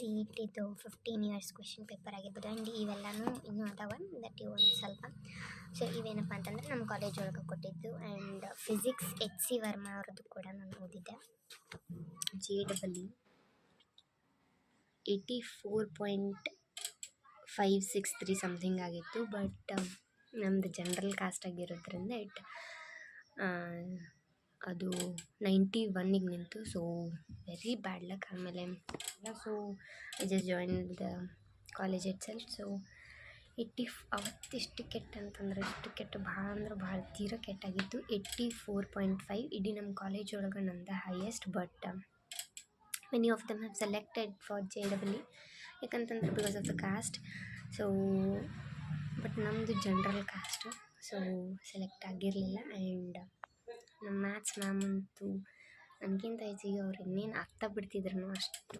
C E ಟಿದು 15 years question paper ಆಗಿರ್ಬೋದು and ಇವೆಲ್ಲನೂ ಇನ್ನೂ ಅದಾವ ದಟ್ ಇವು ಒಂದು ಸ್ವಲ್ಪ. ಸೊ ಇವೇನಪ್ಪ ಅಂತಂದರೆ ನಮ್ಮ ಕಾಲೇಜ್ ಒಳಗೆ ಕೊಟ್ಟಿದ್ದು. ಆ್ಯಂಡ್ ಫಿಸಿಕ್ಸ್ HC ವರ್ಮಾ ಅವ್ರದ್ದು ಕೂಡ ನಾನು ಓದಿದ್ದೆ. JEE 84.563 ಸಮಥಿಂಗ್ ಆಗಿತ್ತು. ಬಟ್ ನಮ್ಮದು ಜನರಲ್ ಕಾಸ್ಟ್ ಆಗಿರೋದ್ರಿಂದ ಅದು 91ಗೆ ನಿಂತು. So very bad luck. ಆಮೇಲೆ so I just join the college itself. So ಅವತ್ತಿಷ್ಟು ಕೆಟ್ಟ ಅಂತಂದ್ರೆ ಎಷ್ಟು ಕೆಟ್ಟ, ಭಾಳ ಅಂದ್ರೆ ಭಾಳ ತೀರಾ ಕೆಟ್ಟಾಗಿತ್ತು. 84.5 ಇಡೀ ನಮ್ಮ ಕಾಲೇಜ್ ಒಳಗೆ ನಂದು highest. But many of them have selected for JEE ಯಾಕಂತಂದ್ರೆ because of the cost. So but ನಮ್ಮದು ಜನರಲ್ ಕಾಸ್ಟು, ಸೊ ಸೆಲೆಕ್ಟ್ ಆಗಿರಲಿಲ್ಲ. ಆ್ಯಂಡ್ ನಮ್ಮ ಮ್ಯಾಥ್ಸ್ ಮ್ಯಾಮ್ ಅಂತೂ ನನಗಿಂತ ಈಜಿಗೆ ಅವ್ರು ಇನ್ನೇನು ಅರ್ಥ ಬಿಡ್ತಿದ್ರು ಅಷ್ಟು